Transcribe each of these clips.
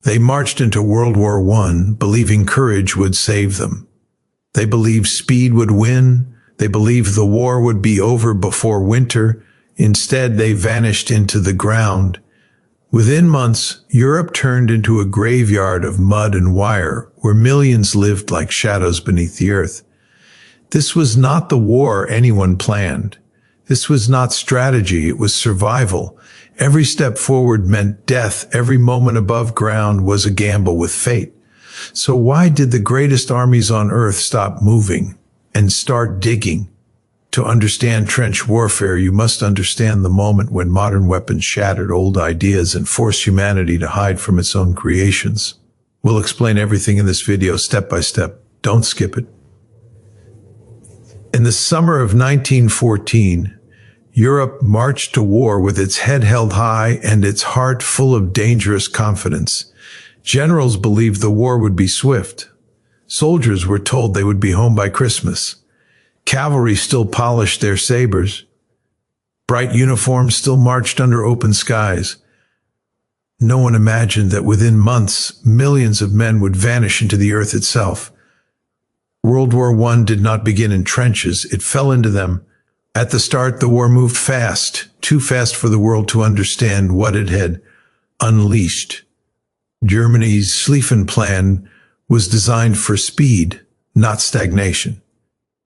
They marched into World War I, believing courage would save them. They believed speed would win. They believed the war would be over before winter. Instead, they vanished into the ground. Within months, Europe turned into a graveyard of mud and wire, where millions lived like shadows beneath the earth. This was not the war anyone planned. This was not strategy, it was survival. Every step forward meant death. Every moment above ground was a gamble with fate. So why did the greatest armies on earth stop moving and start digging? To understand trench warfare, you must understand the moment when modern weapons shattered old ideas and forced humanity to hide from its own creations. We'll explain everything in this video step by step. Don't skip it. In the summer of 1914, Europe marched to war with its head held high and its heart full of dangerous confidence. Generals believed the war would be swift. Soldiers were told they would be home by Christmas. Cavalry still polished their sabers. Bright uniforms still marched under open skies. No one imagined that within months, millions of men would vanish into the earth itself. World War I did not begin in trenches, it fell into them. At the start, the war moved fast, too fast for the world to understand what it had unleashed. Germany's Schlieffen Plan was designed for speed, not stagnation.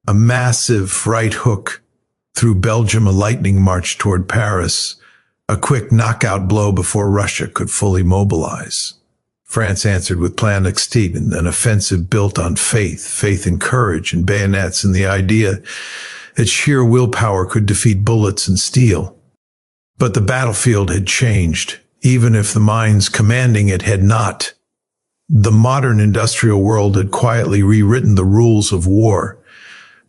A massive right hook through Belgium, a lightning march toward Paris, a quick knockout blow before Russia could fully mobilize. France answered with Plan Extend, an offensive built on faith in courage and bayonets and the idea that sheer willpower could defeat bullets and steel. But the battlefield had changed, even if the minds commanding it had not. The modern industrial world had quietly rewritten the rules of war.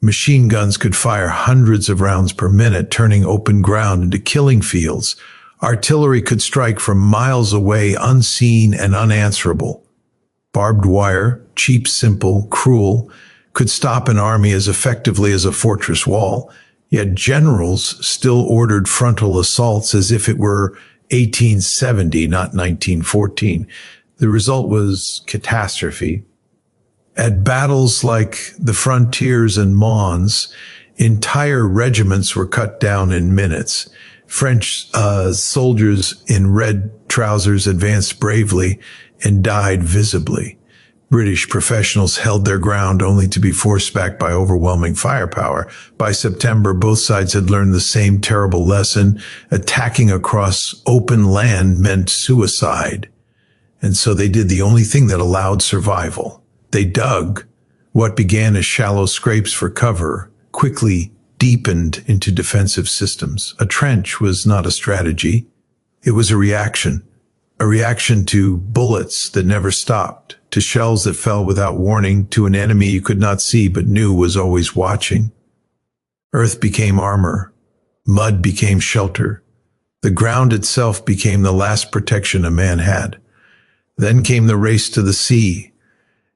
Machine guns could fire hundreds of rounds per minute, turning open ground into killing fields. Artillery could strike from miles away, unseen and unanswerable. Barbed wire, cheap, simple, cruel, could stop an army as effectively as a fortress wall. Yet generals still ordered frontal assaults as if it were 1870, not 1914. The result was catastrophe. At battles like the Frontiers and Mons, entire regiments were cut down in minutes. French soldiers in red trousers advanced bravely and died visibly. British professionals held their ground only to be forced back by overwhelming firepower. By September, both sides had learned the same terrible lesson. Attacking across open land meant suicide. And so they did the only thing that allowed survival. They dug. What began as shallow scrapes for cover quickly deepened into defensive systems. A trench was not a strategy. It was a reaction to bullets that never stopped, to shells that fell without warning, to an enemy you could not see but knew was always watching. Earth became armor. Mud became shelter. The ground itself became the last protection a man had. Then came the race to the sea.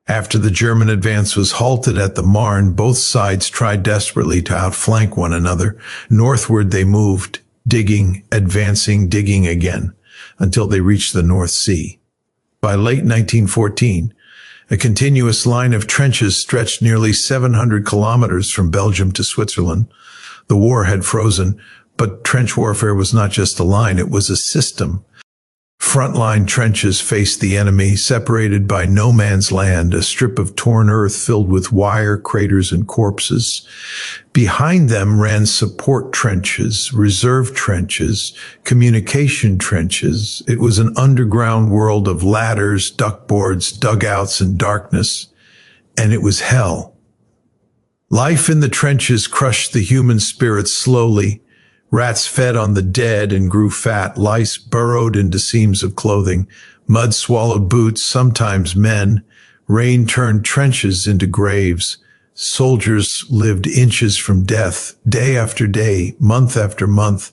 After the German advance was halted at the Marne, both sides tried desperately to outflank one another. Northward they moved, digging, advancing, digging again, until they reached the North Sea. By late 1914, a continuous line of trenches stretched nearly 700 kilometers from Belgium to Switzerland. The war had frozen, but trench warfare was not just a line, it was a system. Frontline trenches faced the enemy, separated by no man's land, a strip of torn earth filled with wire, craters, and corpses. Behind them ran support trenches, reserve trenches, communication trenches. It was an underground world of ladders, duckboards, dugouts, and darkness. And it was hell. Life in the trenches crushed the human spirit slowly. Rats fed on the dead and grew fat. Lice burrowed into seams of clothing. Mud swallowed boots, sometimes men. Rain turned trenches into graves. Soldiers lived inches from death, day after day, month after month,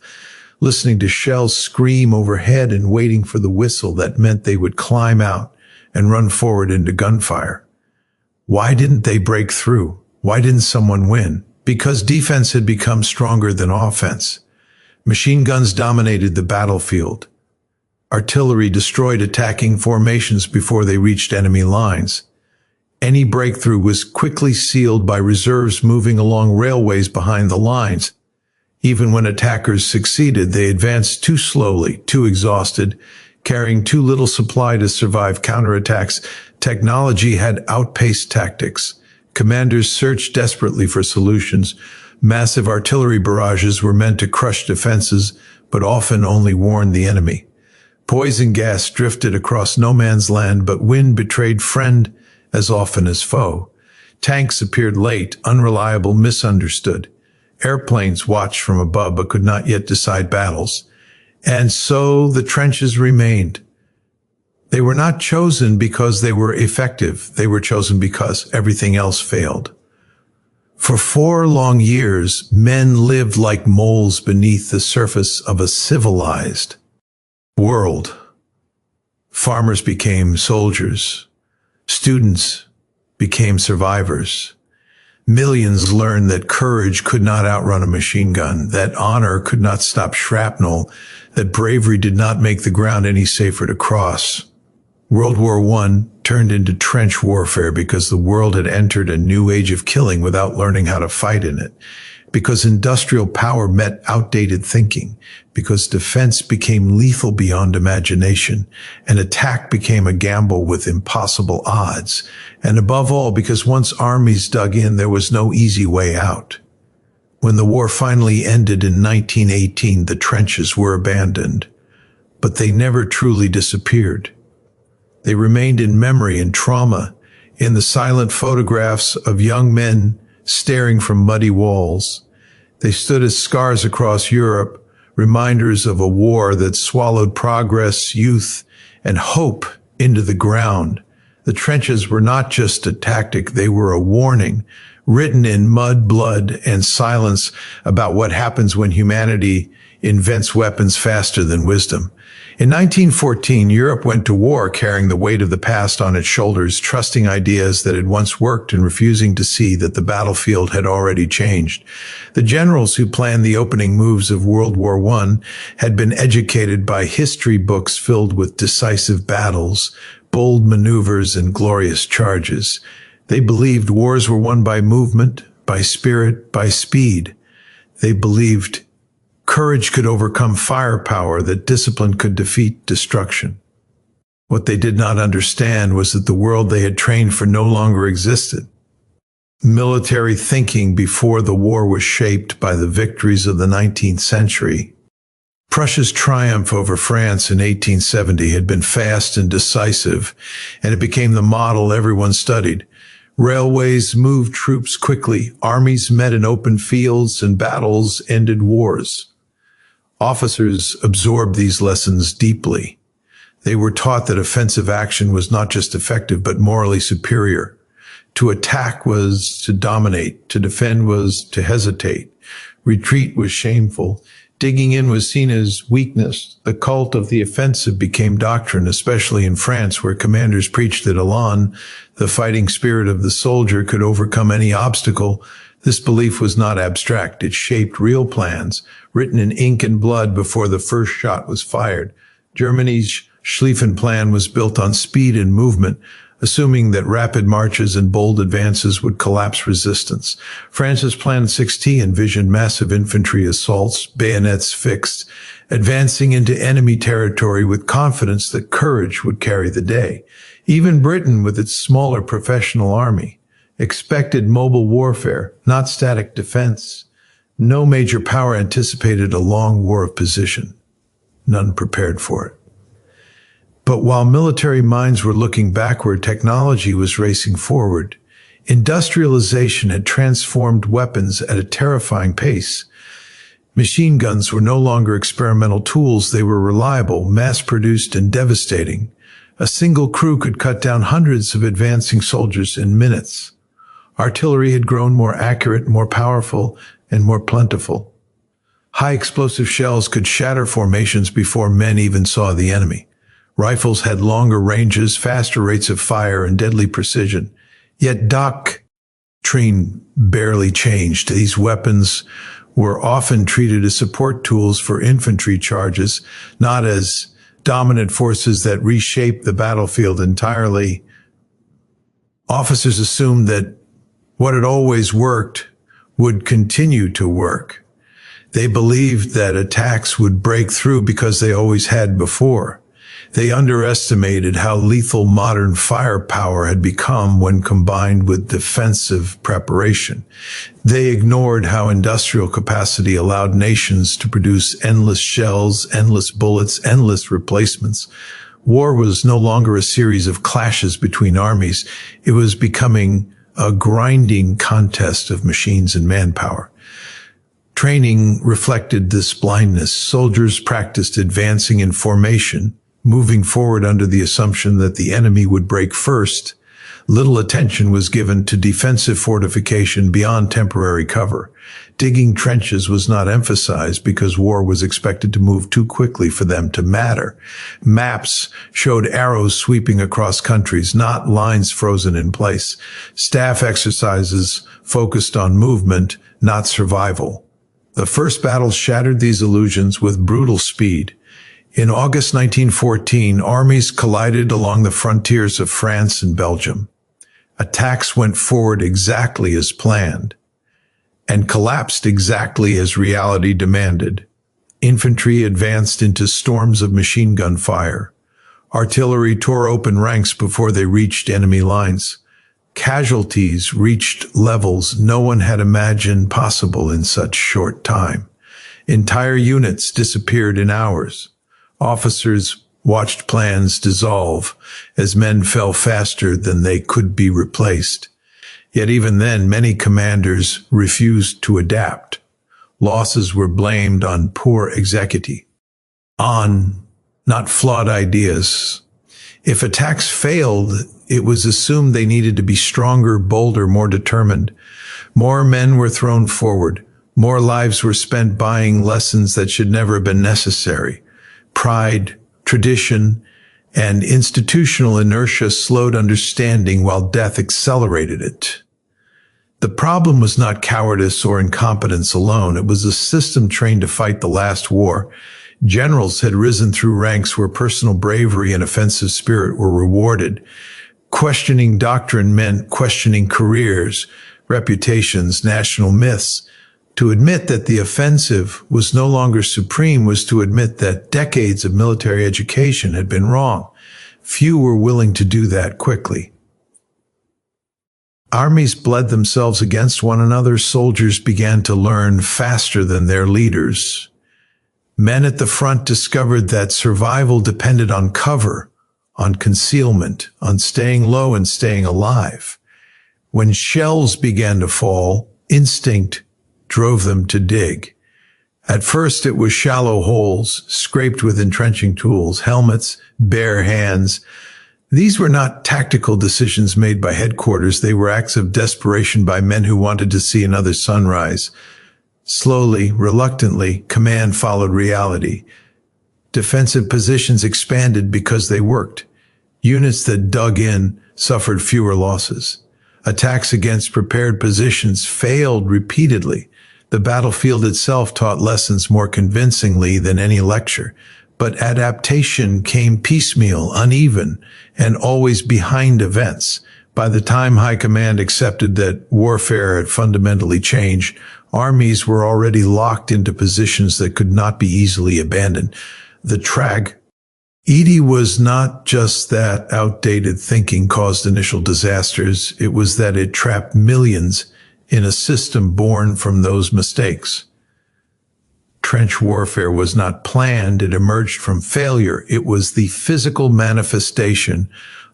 listening to shells scream overhead and waiting for the whistle that meant they would climb out and run forward into gunfire. Why didn't they break through? Why didn't someone win? Because defense had become stronger than offense. Machine guns dominated the battlefield. Artillery destroyed attacking formations before they reached enemy lines. Any breakthrough was quickly sealed by reserves moving along railways behind the lines. Even when attackers succeeded, they advanced too slowly, too exhausted, carrying too little supply to survive counterattacks. Technology had outpaced tactics. Commanders searched desperately for solutions. Massive artillery barrages were meant to crush defenses, but often only warned the enemy. Poison gas drifted across no man's land, but wind betrayed friend as often as foe. Tanks appeared late, unreliable, misunderstood. Airplanes watched from above but could not yet decide battles. And so the trenches remained. They were not chosen because they were effective. They were chosen because everything else failed. For 4 long years, men lived like moles beneath the surface of a civilized world. Farmers became soldiers. Students became survivors. Millions learned that courage could not outrun a machine gun, that honor could not stop shrapnel, that bravery did not make the ground any safer to cross. World War I turned into trench warfare because the world had entered a new age of killing without learning how to fight in it, because industrial power met outdated thinking, because defense became lethal beyond imagination, and attack became a gamble with impossible odds, and above all, because once armies dug in, there was no easy way out. When the war finally ended in 1918, the trenches were abandoned, but they never truly disappeared. They remained in memory and trauma, in the silent photographs of young men staring from muddy walls. They stood as scars across Europe, reminders of a war that swallowed progress, youth, and hope into the ground. The trenches were not just a tactic, they were a warning, written in mud, blood, and silence about what happens when humanity invents weapons faster than wisdom. In 1914, Europe went to war carrying the weight of the past on its shoulders, trusting ideas that had once worked and refusing to see that the battlefield had already changed. The generals who planned the opening moves of World War I had been educated by history books filled with decisive battles, bold maneuvers, and glorious charges. They believed wars were won by movement, by spirit, by speed. They believed courage could overcome firepower, that discipline could defeat destruction. What they did not understand was that the world they had trained for no longer existed. Military thinking before the war was shaped by the victories of the 19th century. Prussia's triumph over France in 1870 had been fast and decisive, and it became the model everyone studied. Railways moved troops quickly, armies met in open fields, and battles ended wars. Officers absorbed these lessons deeply. They were taught that offensive action was not just effective, but morally superior. To attack was to dominate. To defend was to hesitate. Retreat was shameful. Digging in was seen as weakness. The cult of the offensive became doctrine, especially in France, where commanders preached that Elan, the fighting spirit of the soldier, could overcome any obstacle. This belief was not abstract. It shaped real plans, written in ink and blood before the first shot was fired. Germany's Schlieffen Plan was built on speed and movement, assuming that rapid marches and bold advances would collapse resistance. France's Plan 6T envisioned massive infantry assaults, bayonets fixed, advancing into enemy territory with confidence that courage would carry the day. Even Britain, with its smaller professional army, expected mobile warfare, not static defense. No major power anticipated a long war of position. None prepared for it. But while military minds were looking backward, technology was racing forward. Industrialization had transformed weapons at a terrifying pace. Machine guns were no longer experimental tools. They were reliable, mass-produced, and devastating. A single crew could cut down hundreds of advancing soldiers in minutes. Artillery had grown more accurate, more powerful, and more plentiful. High explosive shells could shatter formations before men even saw the enemy. Rifles had longer ranges, faster rates of fire, and deadly precision. Yet doctrine barely changed. These weapons were often treated as support tools for infantry charges, not as dominant forces that reshaped the battlefield entirely. Officers assumed that what had always worked would continue to work. They believed that attacks would break through because they always had before. They underestimated how lethal modern firepower had become when combined with defensive preparation. They ignored how industrial capacity allowed nations to produce endless shells, endless bullets, endless replacements. War was no longer a series of clashes between armies. It was becoming a grinding contest of machines and manpower. Training reflected this blindness. Soldiers practiced advancing in formation, moving forward under the assumption that the enemy would break first. Little attention was given to defensive fortification beyond temporary cover. Digging trenches was not emphasized because war was expected to move too quickly for them to matter. Maps showed arrows sweeping across countries, not lines frozen in place. Staff exercises focused on movement, not survival. The first battles shattered these illusions with brutal speed. In August 1914, armies collided along the frontiers of France and Belgium. Attacks went forward exactly as planned and collapsed exactly as reality demanded. Infantry advanced into storms of machine gun fire. Artillery tore open ranks before they reached enemy lines. Casualties reached levels no one had imagined possible in such short time. Entire units disappeared in hours. Officers watched plans dissolve as men fell faster than they could be replaced. Yet even then, many commanders refused to adapt. Losses were blamed on poor execution, on not flawed ideas. If attacks failed, it was assumed they needed to be stronger, bolder, more determined. More men were thrown forward. More lives were spent buying lessons that should never have been necessary. Pride, tradition, and institutional inertia slowed understanding while death accelerated it. The problem was not cowardice or incompetence alone. It was a system trained to fight the last war. Generals had risen through ranks where personal bravery and offensive spirit were rewarded. Questioning doctrine meant questioning careers, reputations, national myths. To admit that the offensive was no longer supreme was to admit that decades of military education had been wrong. Few were willing to do that quickly. Armies bled themselves against one another. Soldiers began to learn faster than their leaders. Men at the front discovered that survival depended on cover, on concealment, on staying low and staying alive. When shells began to fall, instinct drove them to dig. At first, it was shallow holes, scraped with entrenching tools, helmets, bare hands. These were not tactical decisions made by headquarters. They were acts of desperation by men who wanted to see another sunrise. Slowly, reluctantly, command followed reality. Defensive positions expanded because they worked. Units that dug in suffered fewer losses. Attacks against prepared positions failed repeatedly. The battlefield itself taught lessons more convincingly than any lecture. But adaptation came piecemeal, uneven, and always behind events. By the time High Command accepted that warfare had fundamentally changed, armies were already locked into positions that could not be easily abandoned. The tragedy was not just that outdated thinking caused initial disasters. It was that it trapped millions in a system born from those mistakes. Trench warfare was not planned. It emerged from failure. It was the physical manifestation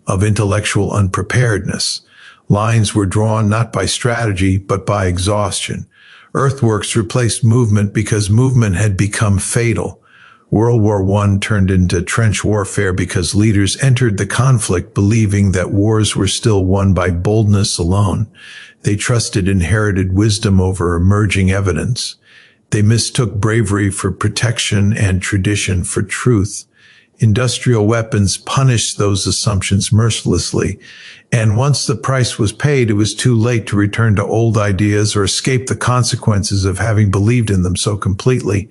of intellectual unpreparedness. Lines were drawn not by strategy, but by exhaustion. Earthworks replaced movement because movement had become fatal. World War I turned into trench warfare because leaders entered the conflict believing that wars were still won by boldness alone. They trusted inherited wisdom over emerging evidence. They mistook bravery for protection and tradition for truth. Industrial weapons punished those assumptions mercilessly, and once the price was paid, it was too late to return to old ideas or escape the consequences of having believed in them so completely.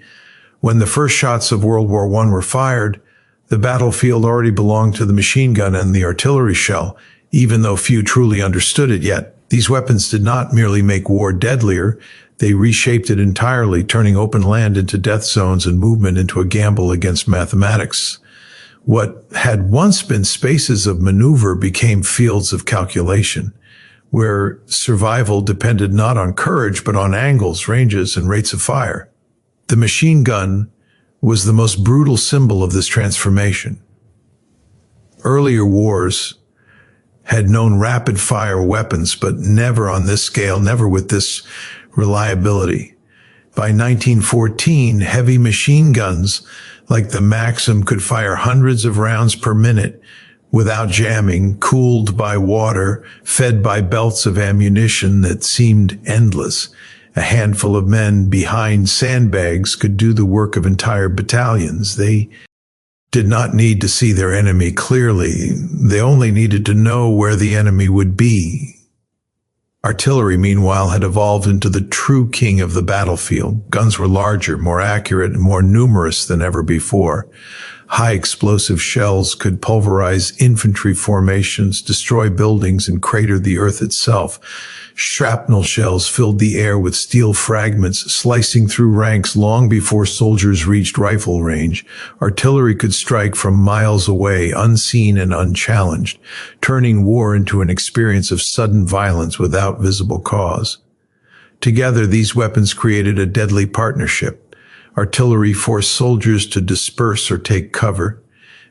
When the first shots of World War I were fired, The battlefield already belonged to the machine gun and the artillery shell, even though few truly understood it yet. These weapons did not merely make war deadlier, they reshaped it entirely, turning open land into death zones and movement into a gamble against mathematics. What had once been spaces of maneuver became fields of calculation, where survival depended not on courage but on angles, ranges, and rates of fire. The machine gun was the most brutal symbol of this transformation. Earlier wars had known rapid-fire weapons, but never on this scale, never with this reliability. By 1914, heavy machine guns like the Maxim could fire hundreds of rounds per minute without jamming, cooled by water, fed by belts of ammunition that seemed endless. A handful of men behind sandbags could do the work of entire battalions. They did not need to see their enemy clearly. They only needed to know where the enemy would be. Artillery, meanwhile, had evolved into the true king of the battlefield. Guns were larger, more accurate, and more numerous than ever before. High explosive shells could pulverize infantry formations, destroy buildings, and crater the earth itself. Shrapnel shells filled the air with steel fragments, slicing through ranks long before soldiers reached rifle range. Artillery could strike from miles away, unseen and unchallenged, turning war into an experience of sudden violence without visible cause. Together, these weapons created a deadly partnership. Artillery forced soldiers to disperse or take cover.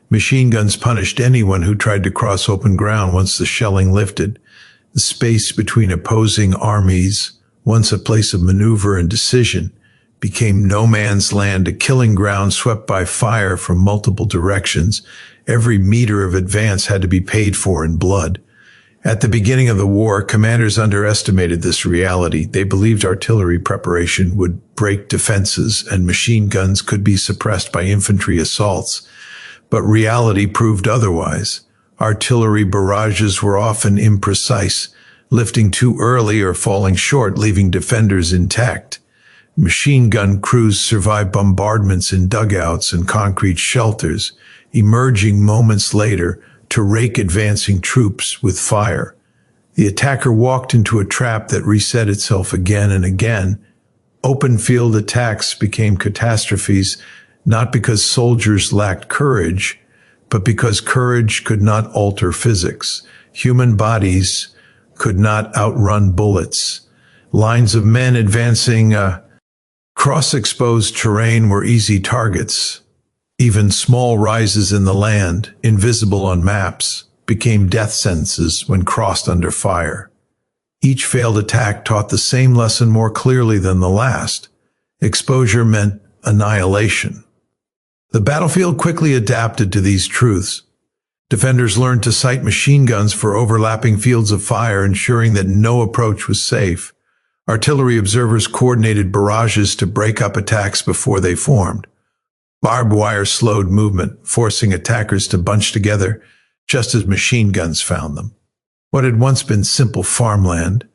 Machine guns punished anyone who tried to cross open ground once the shelling lifted. The space between opposing armies, once a place of maneuver and decision, became no man's land, a killing ground swept by fire from multiple directions. Every meter of advance had to be paid for in blood. At the beginning of the war, commanders underestimated this reality. They believed artillery preparation would break defenses and machine guns could be suppressed by infantry assaults. But reality proved otherwise. Artillery barrages were often imprecise, lifting too early or falling short, leaving defenders intact. Machine gun crews survived bombardments in dugouts and concrete shelters, emerging moments later to rake advancing troops with fire. The attacker walked into a trap that reset itself again and again. Open field attacks became catastrophes, not because soldiers lacked courage, but because courage could not alter physics. Human bodies could not outrun bullets. Lines of men advancing cross-exposed terrain were easy targets. Even small rises in the land, invisible on maps, became death sentences when crossed under fire. Each failed attack taught the same lesson more clearly than the last. Exposure meant annihilation. The battlefield quickly adapted to these truths. Defenders learned to sight machine guns for overlapping fields of fire, ensuring that no approach was safe. Artillery observers coordinated barrages to break up attacks before they formed. Barbed wire slowed movement, forcing attackers to bunch together just as machine guns found them. What had once been simple farmland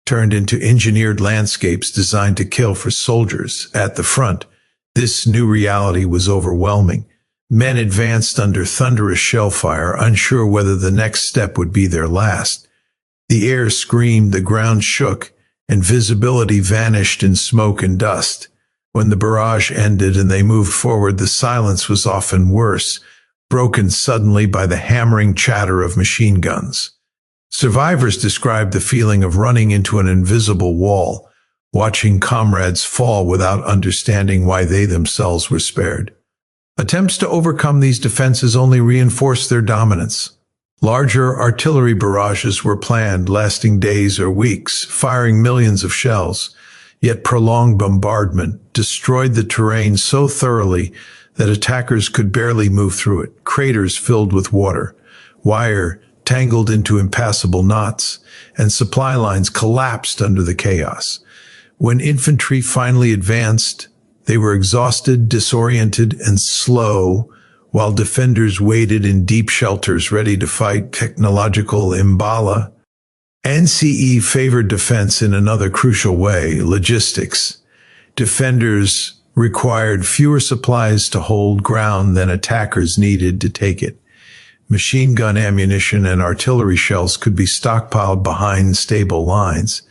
turned into engineered landscapes designed to kill for soldiers at the front. This new reality was overwhelming. Men advanced under thunderous shellfire, unsure whether the next step would be their last. The air screamed, the ground shook, and visibility vanished in smoke and dust. When the barrage ended and they moved forward, the silence was often worse, broken suddenly by the hammering chatter of machine guns. Survivors described the feeling of running into an invisible wall, watching comrades fall without understanding why they themselves were spared. Attempts to overcome these defenses only reinforced their dominance. Larger artillery barrages were planned, lasting days or weeks, firing millions of shells. Yet prolonged bombardment destroyed the terrain so thoroughly that attackers could barely move through it. Craters filled with water, wire tangled into impassable knots, and supply lines collapsed under the chaos. When infantry finally advanced, they were exhausted, disoriented, and slow, while defenders waited in deep shelters ready to fight. Technological imbala. NCE favored defense in another crucial way: logistics. Defenders required fewer supplies to hold ground than attackers needed to take it. Machine gun ammunition and artillery shells could be stockpiled behind stable lines.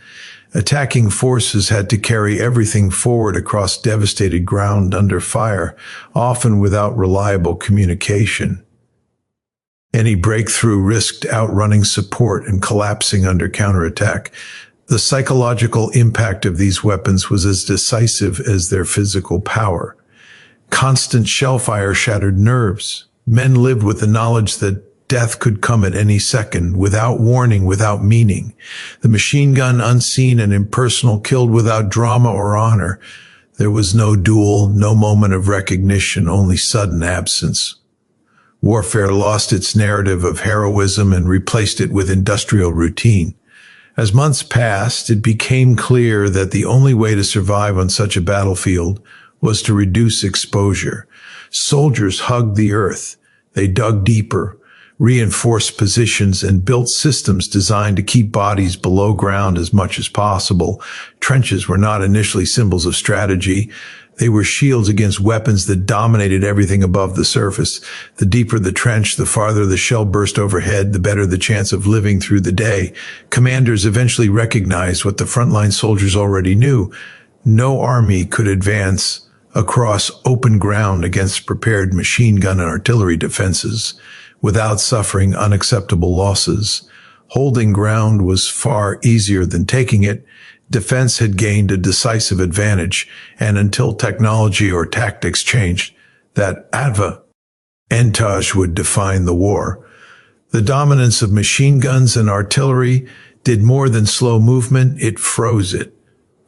Attacking forces had to carry everything forward across devastated ground under fire, often without reliable communication. Any breakthrough risked outrunning support and collapsing under counterattack. The psychological impact of these weapons was as decisive as their physical power. Constant shellfire shattered nerves. Men lived with the knowledge that death could come at any second, without warning, without meaning. The machine gun, unseen and impersonal, killed without drama or honor. There was no duel, no moment of recognition, only sudden absence. Warfare lost its narrative of heroism and replaced it with industrial routine. As months passed, it became clear that the only way to survive on such a battlefield was to reduce exposure. Soldiers hugged the earth. They dug deeper, reinforced positions, and built systems designed to keep bodies below ground as much as possible. Trenches were not initially symbols of strategy. They were shields against weapons that dominated everything above the surface. The deeper the trench, the farther the shell burst overhead, the better the chance of living through the day. Commanders eventually recognized what the frontline soldiers already knew. No army could advance across open ground against prepared machine gun and artillery defenses without suffering unacceptable losses. Holding ground was far easier than taking it. Defense had gained a decisive advantage, and until technology or tactics changed, that advantage would define the war. The dominance of machine guns and artillery did more than slow movement, it froze it.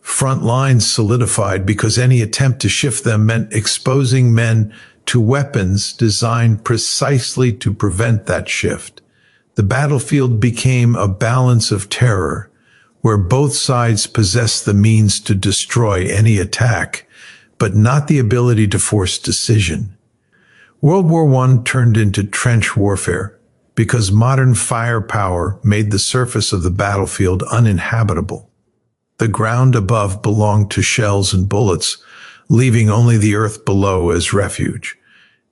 Front lines solidified because any attempt to shift them meant exposing men to weapons designed precisely to prevent that shift. The battlefield became a balance of terror, where both sides possessed the means to destroy any attack, but not the ability to force decision. World War I turned into trench warfare because modern firepower made the surface of the battlefield uninhabitable. The ground above belonged to shells and bullets, leaving only the earth below as refuge.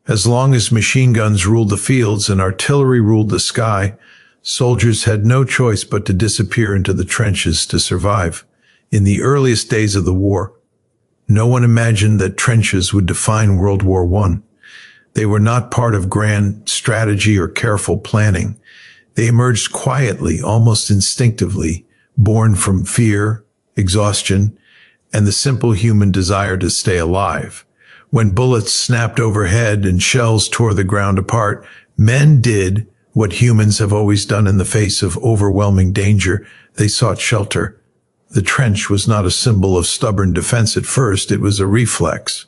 As long as machine guns ruled the fields and artillery ruled the sky, soldiers had no choice but to disappear into the trenches to survive. In the earliest days of the war, no one imagined that trenches would define World War I. They were not part of grand strategy or careful planning. They emerged quietly, almost instinctively, born from fear, exhaustion, and the simple human desire to stay alive. When bullets snapped overhead and shells tore the ground apart, men did what humans have always done in the face of overwhelming danger. They sought shelter. The trench was not a symbol of stubborn defense at first, it was a reflex.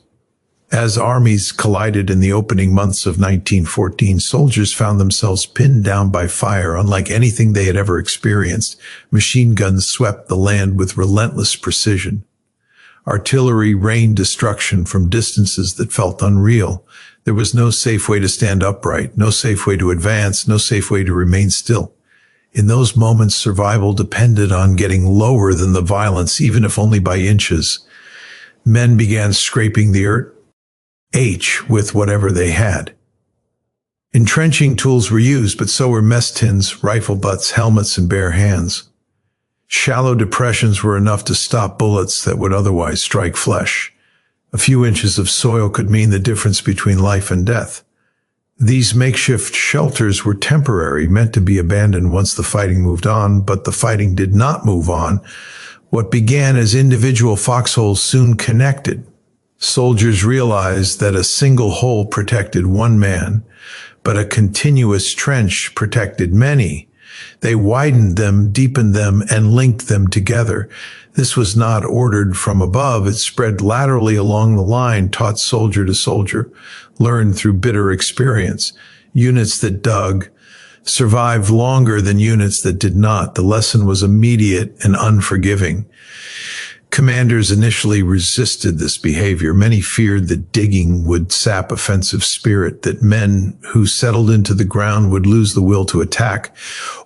As armies collided in the opening months of 1914, soldiers found themselves pinned down by fire unlike anything they had ever experienced. Machine guns swept the land with relentless precision. Artillery rained destruction from distances that felt unreal. There was no safe way to stand upright, no safe way to advance, no safe way to remain still. In those moments, survival depended on getting lower than the violence, even if only by inches. Men began scraping the earth with whatever they had. Entrenching tools were used, but so were mess tins, rifle butts, helmets, and bare hands. Shallow depressions were enough to stop bullets that would otherwise strike flesh. A few inches of soil could mean the difference between life and death. These makeshift shelters were temporary, meant to be abandoned once the fighting moved on, but the fighting did not move on. What began as individual foxholes soon connected. Soldiers realized that a single hole protected one man, but a continuous trench protected many. They widened them, deepened them, and linked them together. This was not ordered from above. It spread laterally along the line, taught soldier to soldier, learned through bitter experience. Units that dug survived longer than units that did not. The lesson was immediate and unforgiving. Commanders initially resisted this behavior. Many feared that digging would sap offensive spirit, that men who settled into the ground would lose the will to attack.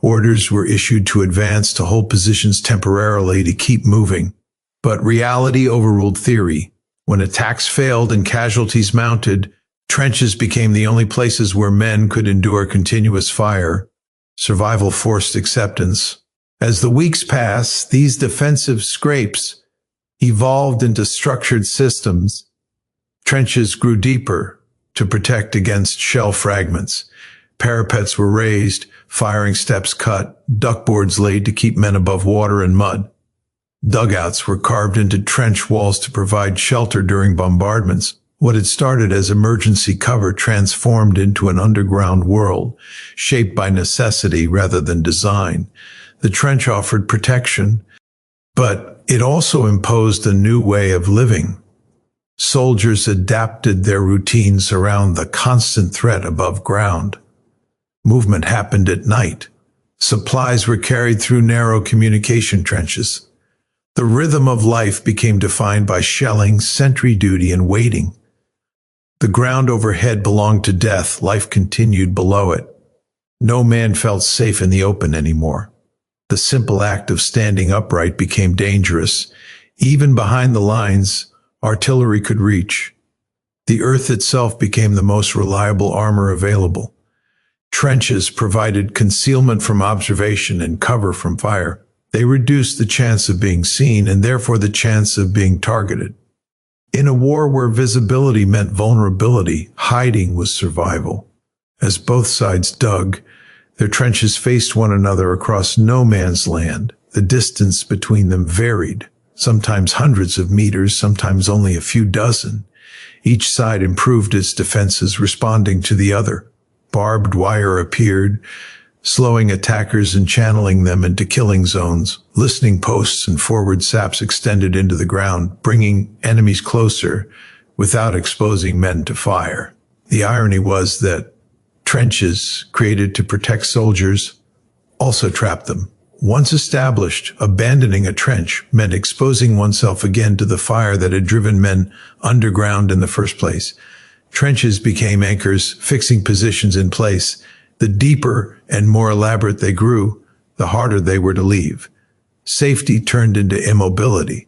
Orders were issued to advance, to hold positions temporarily, to keep moving. But reality overruled theory. When attacks failed and casualties mounted, trenches became the only places where men could endure continuous fire. Survival forced acceptance. As the weeks passed, these defensive scrapes evolved into structured systems. Trenches grew deeper to protect against shell fragments. Parapets were raised, firing steps cut, duckboards laid to keep men above water and mud. Dugouts were carved into trench walls to provide shelter during bombardments. What had started as emergency cover transformed into an underground world, shaped by necessity rather than design. The trench offered protection, but it also imposed a new way of living. Soldiers adapted their routines around the constant threat above ground. Movement happened at night. Supplies were carried through narrow communication trenches. The rhythm of life became defined by shelling, sentry duty, and waiting. The ground overhead belonged to death. Life continued below it. No man felt safe in the open anymore. The simple act of standing upright became dangerous. Even behind the lines, artillery could reach. The earth itself became the most reliable armor available. Trenches provided concealment from observation and cover from fire. They reduced the chance of being seen and therefore the chance of being targeted. In a war where visibility meant vulnerability, hiding was survival. As both sides dug, their trenches faced one another across no man's land. The distance between them varied, sometimes hundreds of meters, sometimes only a few dozen. Each side improved its defenses, responding to the other. Barbed wire appeared, slowing attackers and channeling them into killing zones. Listening posts and forward saps extended into the ground, bringing enemies closer without exposing men to fire. The irony was that trenches created to protect soldiers also trapped them. Once established, abandoning a trench meant exposing oneself again to the fire that had driven men underground in the first place. Trenches became anchors, fixing positions in place. The deeper and more elaborate they grew, the harder they were to leave. Safety turned into immobility.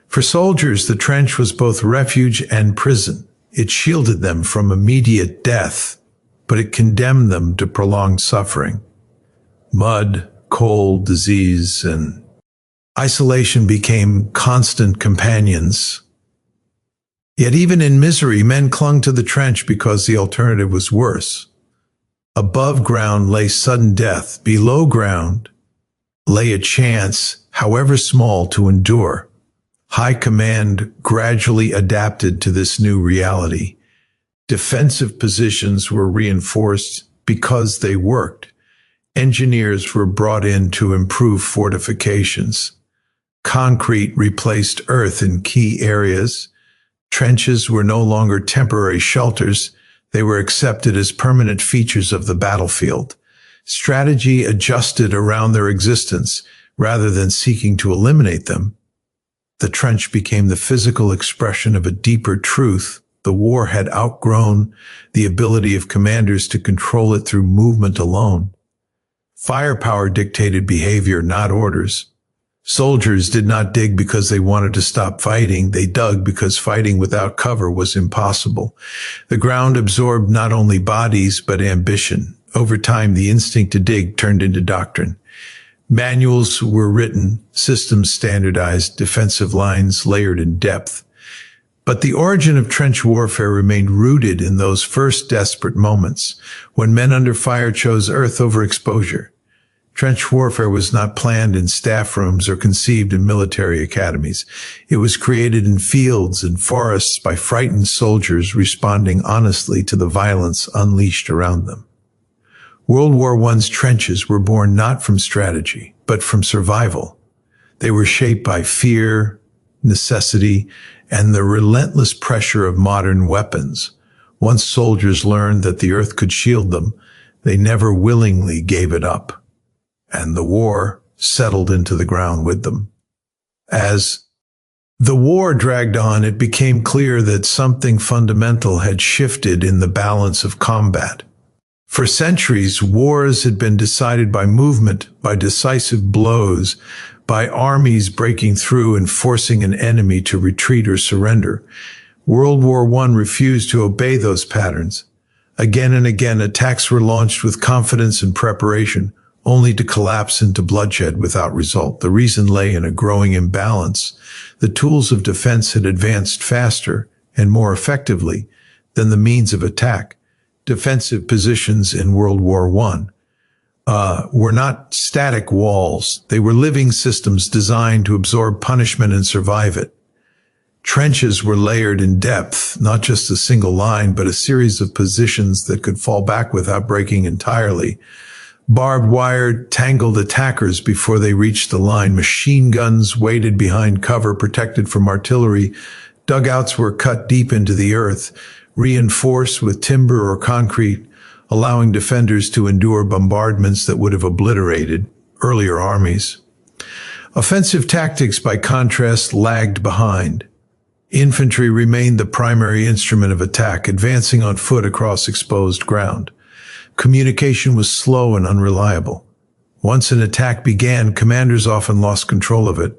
For soldiers, the trench was both refuge and prison. It shielded them from immediate death, but it condemned them to prolonged suffering. Mud, cold, disease, and isolation became constant companions. Yet even in misery, men clung to the trench because the alternative was worse. Above ground lay sudden death. Below ground lay a chance, however small, to endure. High command gradually adapted to this new reality. Defensive positions were reinforced because they worked. Engineers were brought in to improve fortifications. Concrete replaced earth in key areas. Trenches were no longer temporary shelters. They were accepted as permanent features of the battlefield. Strategy adjusted around their existence rather than seeking to eliminate them. The trench became the physical expression of a deeper truth. The war had outgrown the ability of commanders to control it through movement alone. Firepower dictated behavior, not orders. Soldiers did not dig because they wanted to stop fighting. They dug because fighting without cover was impossible. The ground absorbed not only bodies, but ambition. Over time, the instinct to dig turned into doctrine. Manuals were written, systems standardized, defensive lines layered in depth. But the origin of trench warfare remained rooted in those first desperate moments, when men under fire chose earth over exposure. Trench warfare was not planned in staff rooms or conceived in military academies. It was created in fields and forests by frightened soldiers responding honestly to the violence unleashed around them. World War I's trenches were born not from strategy, but from survival. They were shaped by fear, necessity, and the relentless pressure of modern weapons. Once soldiers learned that the earth could shield them, they never willingly gave it up. And the war settled into the ground with them. As the war dragged on, it became clear that something fundamental had shifted in the balance of combat. For centuries, wars had been decided by movement, by decisive blows, by armies breaking through and forcing an enemy to retreat or surrender. World War I refused to obey those patterns. Again and again, attacks were launched with confidence and preparation, only to collapse into bloodshed without result. The reason lay in a growing imbalance. The tools of defense had advanced faster and more effectively than the means of attack. Defensive positions in World War I were not static walls. They were living systems designed to absorb punishment and survive it. Trenches were layered in depth, not just a single line, but a series of positions that could fall back without breaking entirely. Barbed wire tangled attackers before they reached the line. Machine guns waited behind cover, protected from artillery. Dugouts were cut deep into the earth, reinforced with timber or concrete, allowing defenders to endure bombardments that would have obliterated earlier armies. Offensive tactics, by contrast, lagged behind. Infantry remained the primary instrument of attack, advancing on foot across exposed ground. Communication was slow and unreliable. Once an attack began, commanders often lost control of it,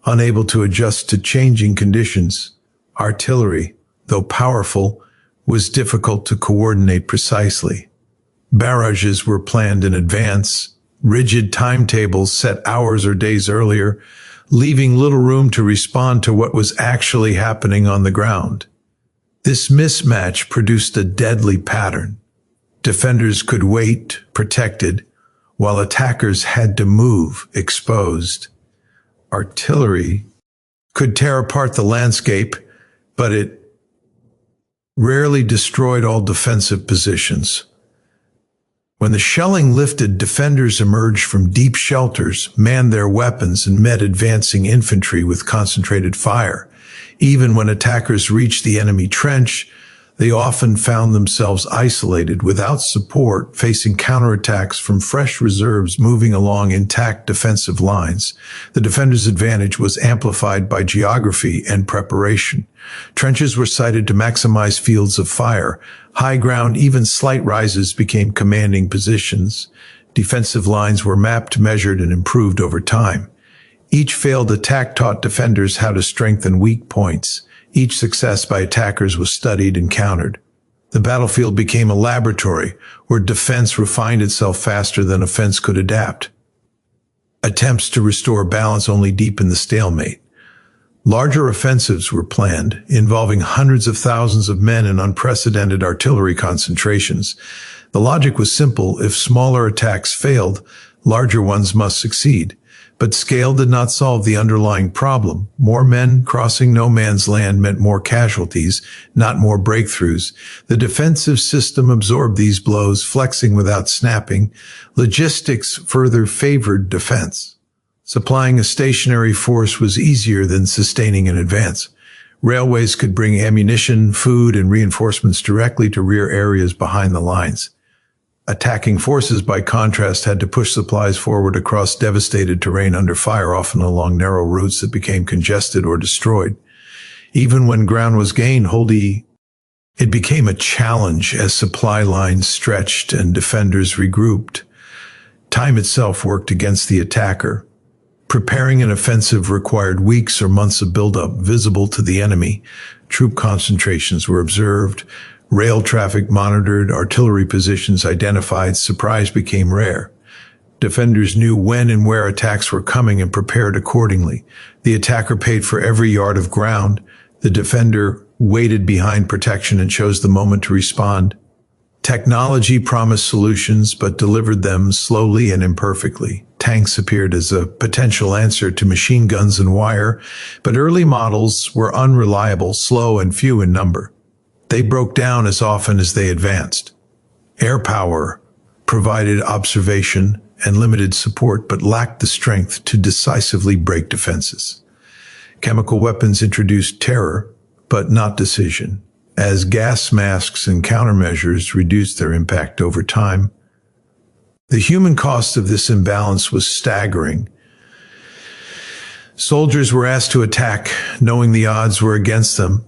unable to adjust to changing conditions. Artillery, though powerful, was difficult to coordinate precisely. Barrages were planned in advance, rigid timetables set hours or days earlier, leaving little room to respond to what was actually happening on the ground. This mismatch produced a deadly pattern. Defenders could wait, protected, while attackers had to move, exposed. Artillery could tear apart the landscape, but it rarely destroyed all defensive positions. When the shelling lifted, defenders emerged from deep shelters, manned their weapons, and met advancing infantry with concentrated fire. Even when attackers reached the enemy trench, they often found themselves isolated, without support, facing counterattacks from fresh reserves moving along intact defensive lines. The defenders' advantage was amplified by geography and preparation. Trenches were sited to maximize fields of fire. High ground, even slight rises, became commanding positions. Defensive lines were mapped, measured, and improved over time. Each failed attack taught defenders how to strengthen weak points. Each success by attackers was studied and countered. The battlefield became a laboratory where defense refined itself faster than offense could adapt. Attempts to restore balance only deepened the stalemate. Larger offensives were planned, involving hundreds of thousands of men and unprecedented artillery concentrations. The logic was simple: if smaller attacks failed, larger ones must succeed. But scale did not solve the underlying problem. More men crossing no man's land meant more casualties, not more breakthroughs. The defensive system absorbed these blows, flexing without snapping. Logistics further favored defense. Supplying a stationary force was easier than sustaining an advance. Railways could bring ammunition, food, and reinforcements directly to rear areas behind the lines. Attacking forces, by contrast, had to push supplies forward across devastated terrain under fire, often along narrow routes that became congested or destroyed. Even when ground was gained, it became a challenge as supply lines stretched and defenders regrouped. Time itself worked against the attacker. Preparing an offensive required weeks or months of buildup, visible to the enemy. Troop concentrations were observed, rail traffic monitored, artillery positions identified. Surprise became rare. Defenders knew when and where attacks were coming and prepared accordingly. The attacker paid for every yard of ground. The defender waited behind protection and chose the moment to respond. Technology promised solutions, but delivered them slowly and imperfectly. Tanks appeared as a potential answer to machine guns and wire, but early models were unreliable, slow, and few in number. They broke down as often as they advanced. Air power provided observation and limited support, but lacked the strength to decisively break defenses. Chemical weapons introduced terror, but not decision, as gas masks and countermeasures reduced their impact over time. The human cost of this imbalance was staggering. Soldiers were asked to attack, knowing the odds were against them.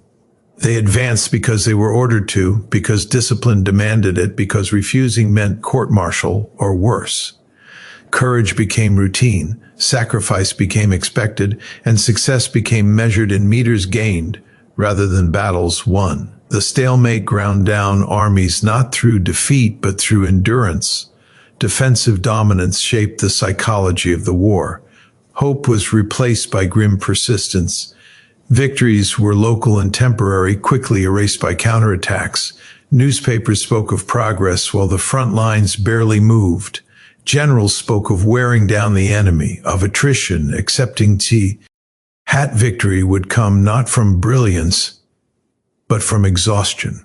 They advanced because they were ordered to, because discipline demanded it, because refusing meant court-martial or worse. Courage became routine, sacrifice became expected, and success became measured in meters gained rather than battles won. The stalemate ground down armies not through defeat but through endurance. Defensive dominance shaped the psychology of the war. Hope was replaced by grim persistence. Victories were local and temporary, quickly erased by counterattacks. Newspapers spoke of progress while the front lines barely moved. Generals spoke of wearing down the enemy, of attrition, accepting hat victory would come not from brilliance, but from exhaustion.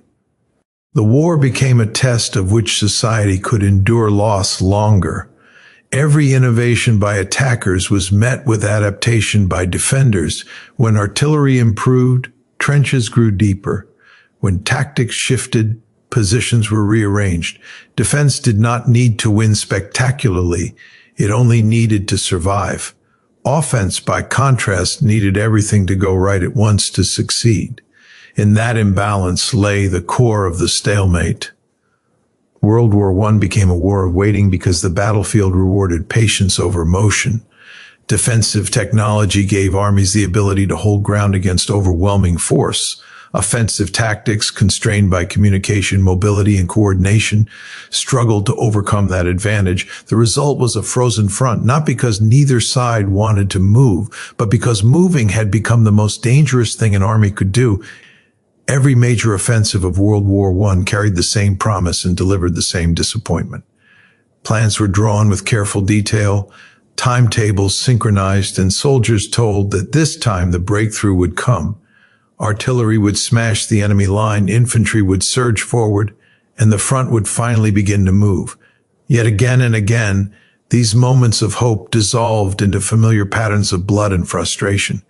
The war became a test of which society could endure loss longer. Every innovation by attackers was met with adaptation by defenders. When artillery improved, trenches grew deeper. When tactics shifted, positions were rearranged. Defense did not need to win spectacularly. It only needed to survive. Offense, by contrast, needed everything to go right at once to succeed. In that imbalance lay the core of the stalemate. World War I became a war of waiting because the battlefield rewarded patience over motion. Defensive technology gave armies the ability to hold ground against overwhelming force. Offensive tactics, constrained by communication, mobility, and coordination, struggled to overcome that advantage. The result was a frozen front, not because neither side wanted to move, but because moving had become the most dangerous thing an army could do. Every major offensive of World War I carried the same promise and delivered the same disappointment. Plans were drawn with careful detail, timetables synchronized, and soldiers told that this time the breakthrough would come. Artillery would smash the enemy line, infantry would surge forward, and the front would finally begin to move. Yet again and again, these moments of hope dissolved into familiar patterns of blood and frustration.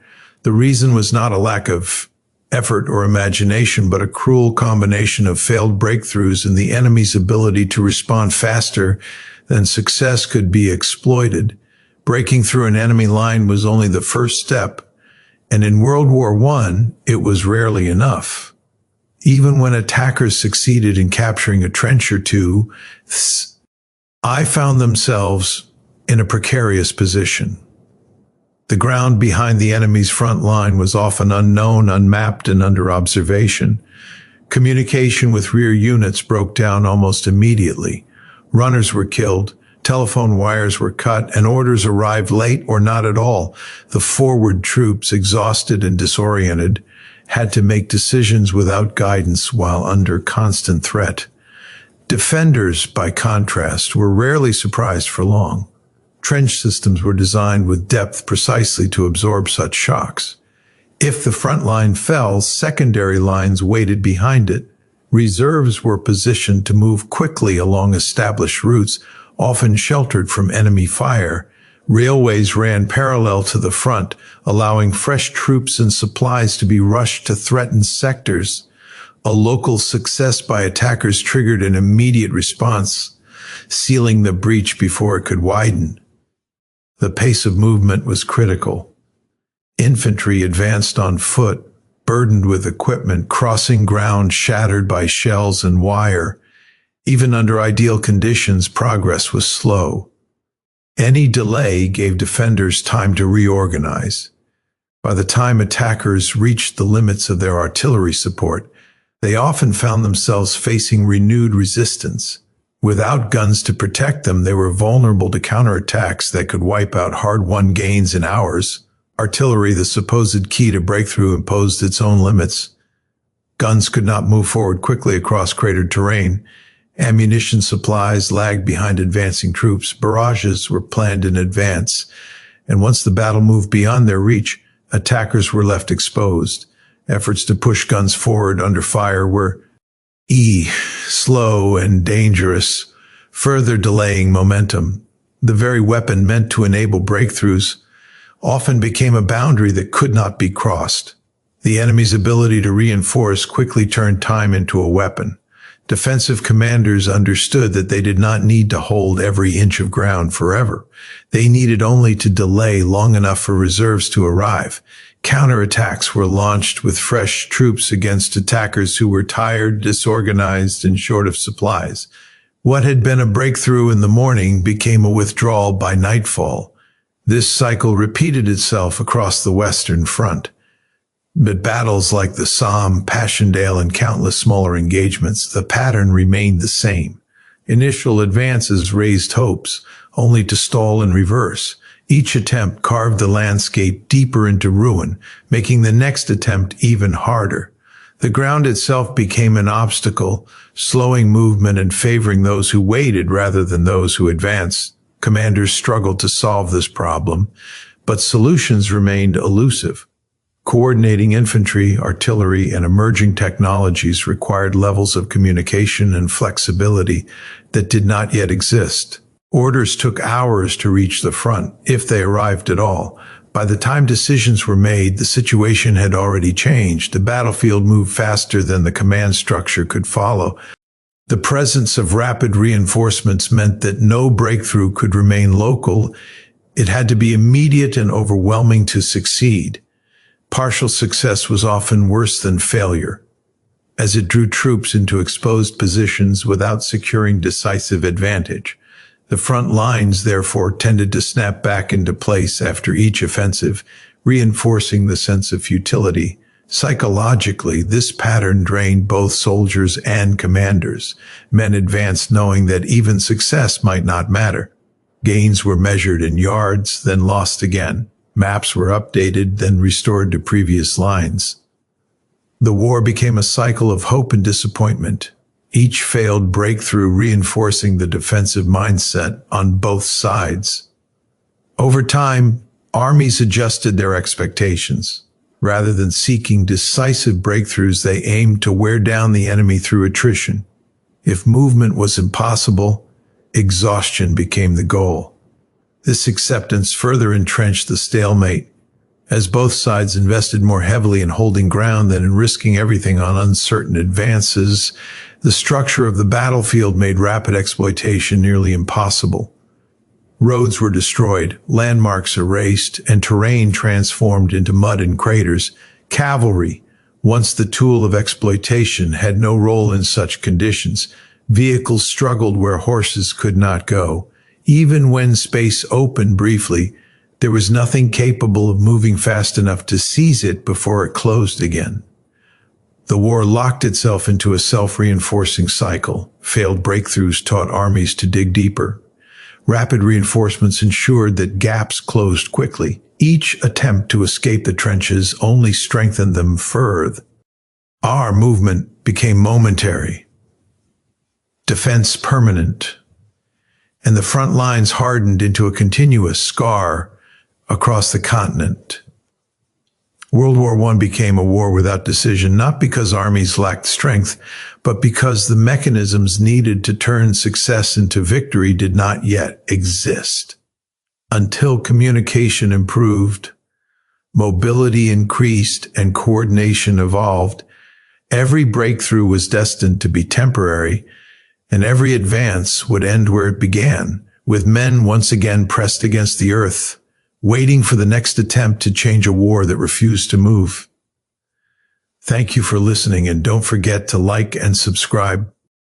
The reason was not a lack of effort or imagination, but a cruel combination of failed breakthroughs and the enemy's ability to respond faster than success could be exploited. Breaking through an enemy line was only the first step, and in World War I, it was rarely enough. Even when attackers succeeded in capturing a trench or two, I found themselves in a precarious position. The ground behind the enemy's front line was often unknown, unmapped, and under observation. Communication with rear units broke down almost immediately. Runners were killed, telephone wires were cut, and orders arrived late or not at all. The forward troops, exhausted and disoriented, had to make decisions without guidance while under constant threat. Defenders, by contrast, were rarely surprised for long. Trench systems were designed with depth precisely to absorb such shocks. If the front line fell, secondary lines waited behind it. Reserves were positioned to move quickly along established routes, often sheltered from enemy fire. Railways ran parallel to the front, allowing fresh troops and supplies to be rushed to threatened sectors. A local success by attackers triggered an immediate response, sealing the breach before it could widen. The pace of movement was critical. Infantry advanced on foot, burdened with equipment, crossing ground shattered by shells and wire. Even under ideal conditions, progress was slow. Any delay gave defenders time to reorganize. By the time attackers reached the limits of their artillery support, they often found themselves facing renewed resistance. Without guns to protect them, they were vulnerable to counterattacks that could wipe out hard-won gains in hours. Artillery, the supposed key to breakthrough, imposed its own limits. Guns could not move forward quickly across cratered terrain. Ammunition supplies lagged behind advancing troops. Barrages were planned in advance, and once the battle moved beyond their reach, attackers were left exposed. Efforts to push guns forward under fire were slow and dangerous, further delaying momentum. The very weapon meant to enable breakthroughs often became a boundary that could not be crossed. The enemy's ability to reinforce quickly turned time into a weapon. Defensive commanders understood that they did not need to hold every inch of ground forever. They needed only to delay long enough for reserves to arrive. Counterattacks were launched with fresh troops against attackers who were tired, disorganized, and short of supplies. What had been a breakthrough in the morning became a withdrawal by nightfall. This cycle repeated itself across the Western Front. But battles like the Somme, Passchendaele, and countless smaller engagements, the pattern remained the same. Initial advances raised hopes, only to stall and reverse. Each attempt carved the landscape deeper into ruin, making the next attempt even harder. The ground itself became an obstacle, slowing movement and favoring those who waited rather than those who advanced. Commanders struggled to solve this problem, but solutions remained elusive. Coordinating infantry, artillery, and emerging technologies required levels of communication and flexibility that did not yet exist. Orders took hours to reach the front, if they arrived at all. By the time decisions were made, the situation had already changed. The battlefield moved faster than the command structure could follow. The presence of rapid reinforcements meant that no breakthrough could remain local. It had to be immediate and overwhelming to succeed. Partial success was often worse than failure, as it drew troops into exposed positions without securing decisive advantage. The front lines, therefore, tended to snap back into place after each offensive, reinforcing the sense of futility. Psychologically, this pattern drained both soldiers and commanders. Men advanced knowing that even success might not matter. Gains were measured in yards, then lost again. Maps were updated, then restored to previous lines. The war became a cycle of hope and disappointment, each failed breakthrough reinforcing the defensive mindset on both sides. Over time, armies adjusted their expectations. Rather than seeking decisive breakthroughs, they aimed to wear down the enemy through attrition. If movement was impossible, exhaustion became the goal. This acceptance further entrenched the stalemate, as both sides invested more heavily in holding ground than in risking everything on uncertain advances. The structure of the battlefield made rapid exploitation nearly impossible. Roads were destroyed, landmarks erased, and terrain transformed into mud and craters. Cavalry, once the tool of exploitation, had no role in such conditions. Vehicles struggled where horses could not go. Even when space opened briefly, there was nothing capable of moving fast enough to seize it before it closed again. The war locked itself into a self-reinforcing cycle. Failed breakthroughs taught armies to dig deeper. Rapid reinforcements ensured that gaps closed quickly. Each attempt to escape the trenches only strengthened them further. Our movement became momentary, defense permanent, and the front lines hardened into a continuous scar across the continent. World War I became a war without decision, not because armies lacked strength, but because the mechanisms needed to turn success into victory did not yet exist. Until communication improved, mobility increased, and coordination evolved, every breakthrough was destined to be temporary, and every advance would end where it began, with men once again pressed against the earth, waiting for the next attempt to change a war that refused to move. Thank you for listening, and don't forget to like and subscribe.